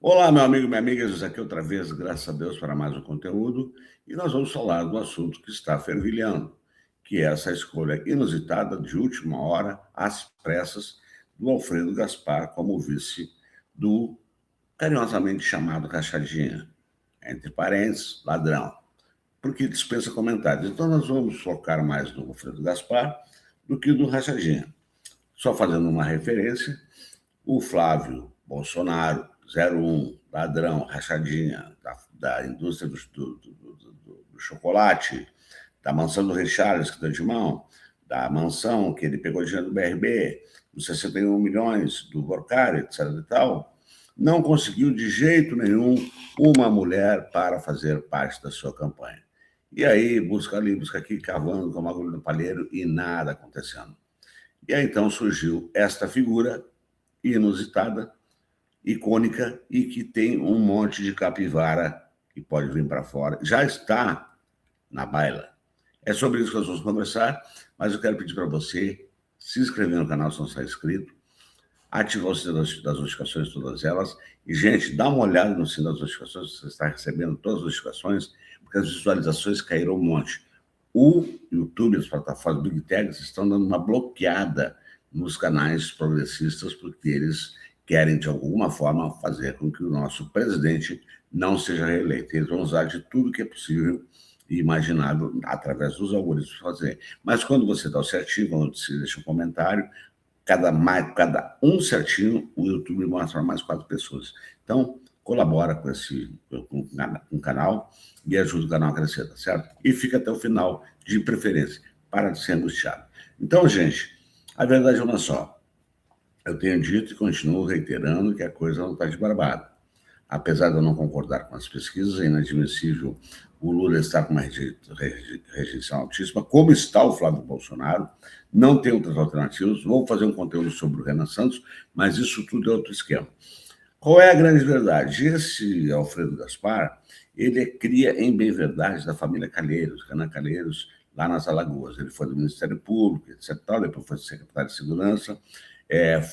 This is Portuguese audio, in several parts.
Olá, meu amigo e minha amiga, estamos aqui outra vez, graças a Deus, para mais um conteúdo, e nós vamos falar do assunto que está fervilhando, que é essa escolha inusitada de última hora, às pressas, do Alfredo Gaspar como vice do carinhosamente chamado Rachadinha, entre parênteses, ladrão, porque dispensa comentários. Então nós vamos focar mais no Alfredo Gaspar do que do Rachadinha. Só fazendo uma referência, o Flávio Bolsonaro, 01, ladrão, rachadinha da indústria do chocolate, da mansão do Rei Charles, que deu de mão, da mansão que ele pegou dinheiro do BRB, dos 61 milhões do Borcari, etc. e tal, não conseguiu de jeito nenhum uma mulher para fazer parte da sua campanha. E aí, busca ali, busca aqui, cavando com uma agulha no palheiro e nada acontecendo. E aí, então, surgiu esta figura inusitada, icônica e que tem um monte de capivara que pode vir para fora. Já está na baila. É sobre isso que nós vamos conversar, mas eu quero pedir para você se inscrever no canal se não está inscrito, ativar o sino das notificações, todas elas. E, gente, dá uma olhada no sino das notificações, você está recebendo todas as notificações, porque as visualizações caíram um monte. O YouTube, as plataformas Big Techs estão dando uma bloqueada nos canais progressistas, porque eles querem, de alguma forma, fazer com que o nosso presidente não seja reeleito. Eles vão usar de tudo que é possível e imaginável, através dos algoritmos, fazer. Mas quando você dá o certinho, quando você deixa um comentário, cada um certinho, o YouTube mostra mais 4 pessoas. Então, colabora com o canal e ajuda o canal a crescer, tá certo? E fica até o final, de preferência, para de ser angustiado. Então, gente, a verdade é uma só. Eu tenho dito e continuo reiterando que a coisa não está de barbada. Apesar de eu não concordar com as pesquisas, é inadmissível o Lula estar com uma rejeição altíssima, como está o Flávio Bolsonaro, não tem outras alternativas. Vou fazer um conteúdo sobre o Renan Santos, mas isso tudo é outro esquema. Qual é a grande verdade? Esse Alfredo Gaspar, ele é cria em bem verdade da família Calheiros, Renan Calheiros, lá nas Alagoas. Ele foi do Ministério Público, etc. Depois foi secretário de Segurança,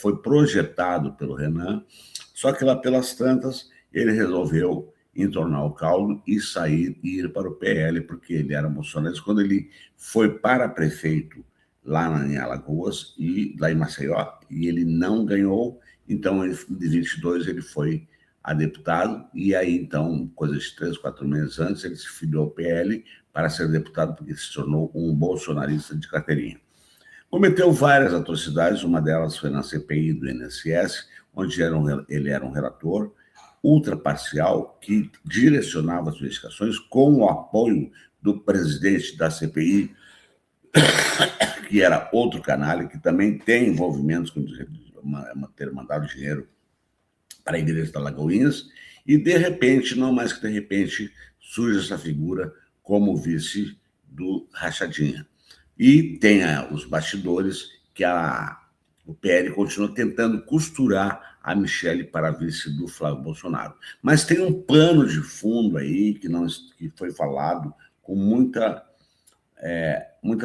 foi projetado pelo Renan, só que lá pelas tantas ele resolveu entornar o caldo e sair e ir para o PL, porque ele era bolsonarista. Quando ele foi para prefeito lá em Alagoas e lá em Maceió, e ele não ganhou, então em 2022 ele foi a deputado, e aí então, coisa de 3, 4 meses antes, ele se filiou ao PL para ser deputado, porque se tornou um bolsonarista de carteirinha. Cometeu várias atrocidades, uma delas foi na CPI do INSS, onde ele era um relator ultraparcial que direcionava as investigações com o apoio do presidente da CPI, que era outro canalha, que também tem envolvimentos com ter mandado dinheiro para a Igreja das Lagoinhas, e de repente, não mais que de repente, surge essa figura como vice do Rachadinha. E tem os bastidores que o PL continua tentando costurar a Michelle para vice do Flávio Bolsonaro. Mas tem um pano de fundo aí que foi falado com muita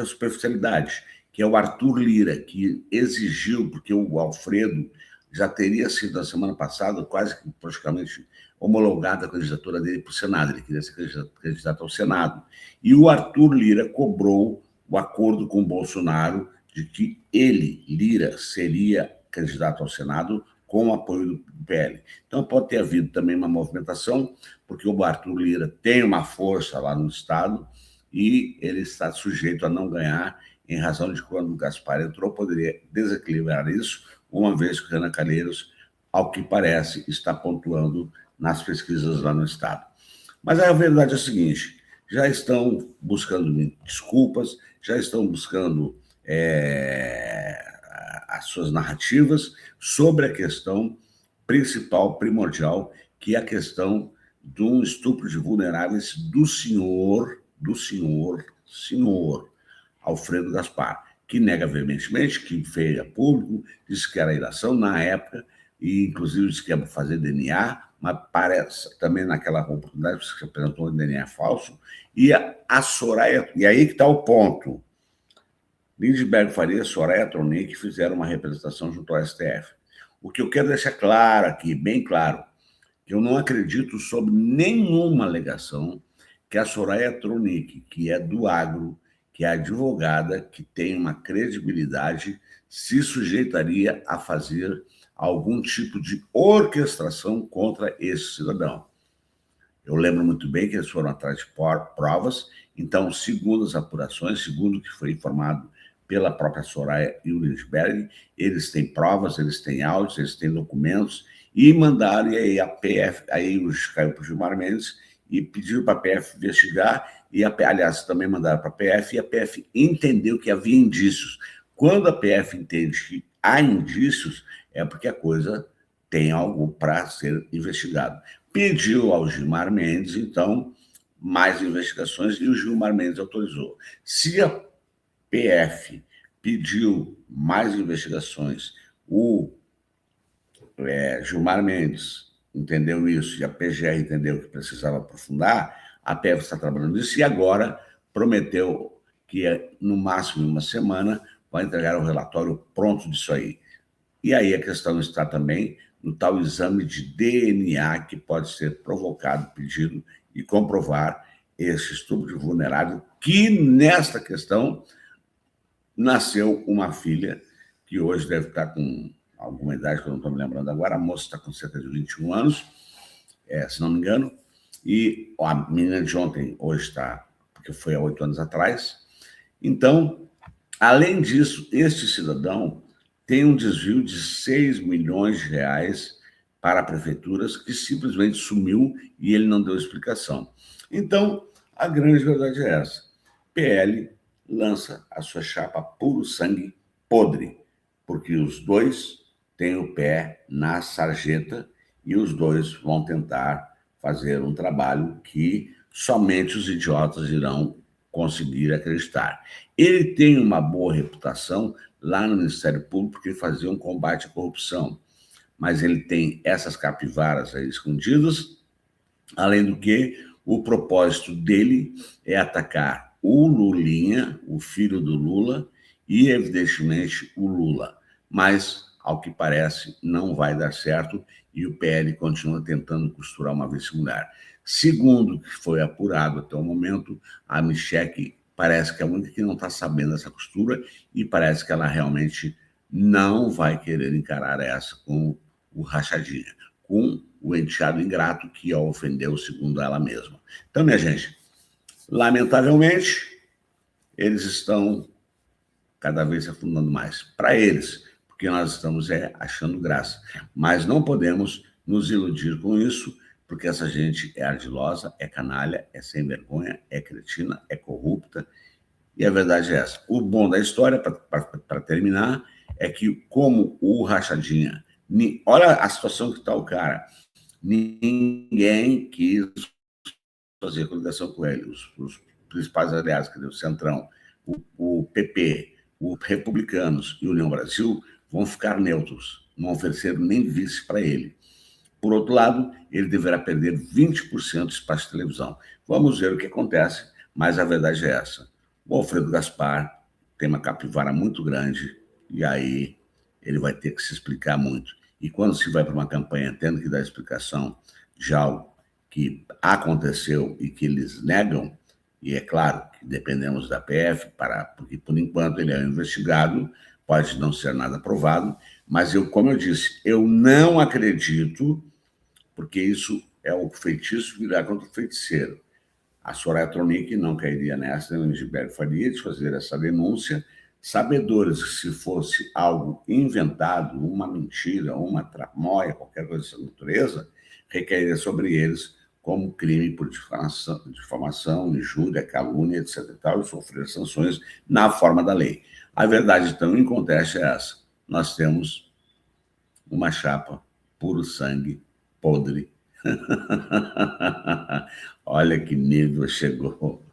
superficialidade, que é o Arthur Lira, que exigiu, porque o Alfredo já teria sido, na semana passada, quase que praticamente homologada a candidatura dele para o Senado. Ele queria ser candidato ao Senado. E o Arthur Lira cobrou o acordo com o Bolsonaro de que ele, Lira, seria candidato ao Senado com o apoio do PL. Então, pode ter havido também uma movimentação, porque o Arthur Lira tem uma força lá no Estado e ele está sujeito a não ganhar, em razão de quando o Gaspar entrou, poderia desequilibrar isso, uma vez que o Renan Calheiros, ao que parece, está pontuando nas pesquisas lá no Estado. Mas a verdade é a seguinte: já estão buscando desculpas, já estão buscando as suas narrativas sobre a questão principal, primordial, que é a questão de um estupro de vulneráveis do senhor Alfredo Gaspar, que nega veementemente, que fez a público, disse que era ilação na época, e inclusive disse que ia fazer DNA, mas parece também naquela oportunidade se apresentou um DNA falso, e a Soraya, e aí que está o ponto, Lindbergh Faria, Soraya Tronic fizeram uma representação junto ao STF. O que eu quero deixar claro aqui, bem claro, que eu não acredito sob nenhuma alegação que a Soraya Tronic, que é do agro, que é advogada, que tem uma credibilidade, se sujeitaria a fazer algum tipo de orquestração contra esse cidadão. Eu lembro muito bem que eles foram atrás de provas, então, segundo as apurações, segundo o que foi informado pela própria Soraya e o Lindbergh, eles têm provas, eles têm áudios, eles têm documentos, e mandaram, e aí a PF, aí caiu para o Gilmar Mendes, e pediram para a PF investigar, e aliás, também mandaram para a PF, e a PF entendeu que havia indícios. Quando a PF entende que há indícios, é porque a coisa tem algo para ser investigado. Pediu ao Gilmar Mendes, então, mais investigações, e o Gilmar Mendes autorizou. Se a PF pediu mais investigações, o Gilmar Mendes entendeu isso e a PGR entendeu que precisava aprofundar, a PF está trabalhando nisso e agora prometeu que no máximo em uma semana vai entregar o relatório pronto disso aí. E aí a questão está também no tal exame de DNA que pode ser provocado, pedido e comprovar esse estupro de vulnerável, que nesta questão nasceu uma filha que hoje deve estar com alguma idade, que eu não estou me lembrando agora, a moça está com cerca de 21 anos, se não me engano, e a menina de ontem hoje está, porque foi há 8 anos atrás. Então, além disso, este cidadão tem um desvio de 6 milhões de reais para prefeituras que simplesmente sumiu e ele não deu explicação. Então, a grande verdade é essa. PL lança a sua chapa puro sangue podre, porque os dois têm o pé na sarjeta e os dois vão tentar fazer um trabalho que somente os idiotas irão conseguir acreditar. Ele tem uma boa reputação lá no Ministério Público porque fazia um combate à corrupção, mas ele tem essas capivaras aí escondidas, além do que o propósito dele é atacar o Lulinha, o filho do Lula, e evidentemente o Lula. Mas, ao que parece, não vai dar certo e o PL continua tentando costurar uma vice-mulher. Segundo o que foi apurado até o momento, a Michelle parece que é a única que não está sabendo essa costura e parece que ela realmente não vai querer encarar essa com o Rachadinha, com o enteado ingrato que a ofendeu, segundo ela mesma. Então, minha gente, lamentavelmente, eles estão cada vez se afundando mais. Para eles, porque nós estamos achando graça. Mas não podemos nos iludir com isso, porque essa gente é ardilosa, é canalha, é sem vergonha, é cretina, é corrupta, e a verdade é essa. O bom da história, para terminar, é que como o Rachadinha, olha a situação que está o cara, ninguém quis fazer coligação com ele, os principais aliados, que o Centrão, o PP, os Republicanos e o União Brasil vão ficar neutros, não ofereceram nem vice para ele. Por outro lado, ele deverá perder 20% do espaço de televisão. Vamos ver o que acontece, mas a verdade é essa. O Alfredo Gaspar tem uma capivara muito grande e aí ele vai ter que se explicar muito. E quando se vai para uma campanha tendo que dar explicação de algo que aconteceu e que eles negam, e é claro que dependemos da PF, porque por enquanto ele é um investigado, pode não ser nada provado, mas como eu disse, eu não acredito, porque isso é o feitiço virar contra o feiticeiro. A Soraya Tronic não cairia nessa, nem o Gilberto Faria, de fazer essa denúncia, sabedores que se fosse algo inventado, uma mentira, uma tramóia, qualquer coisa dessa natureza, recairia sobre eles como crime por difamação, injúria, calúnia, etc. e tal, e sofrer sanções na forma da lei. A verdade, então, em conteste é essa. Nós temos uma chapa puro sangue, podre. Olha que nível chegou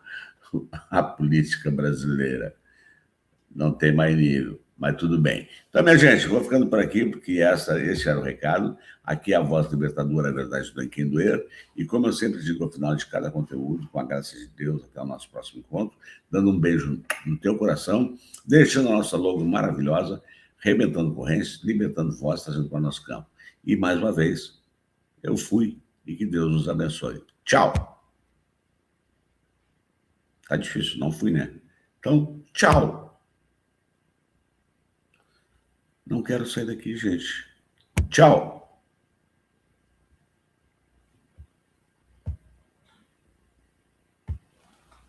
a política brasileira. Não tem mais nível, mas tudo bem. Então, minha gente, vou ficando por aqui, porque esse era o recado. Aqui é a voz libertadora, a verdade do quem doer. E como eu sempre digo ao final de cada conteúdo, com a graça de Deus, até o nosso próximo encontro, dando um beijo no teu coração, deixando a nossa logo maravilhosa, rebentando correntes, libertando voz, trazendo para o nosso campo. E, mais uma vez, eu fui. e que Deus nos abençoe. Tchau. Tá difícil, não fui, né? Então, tchau. Não quero sair daqui, gente. Tchau.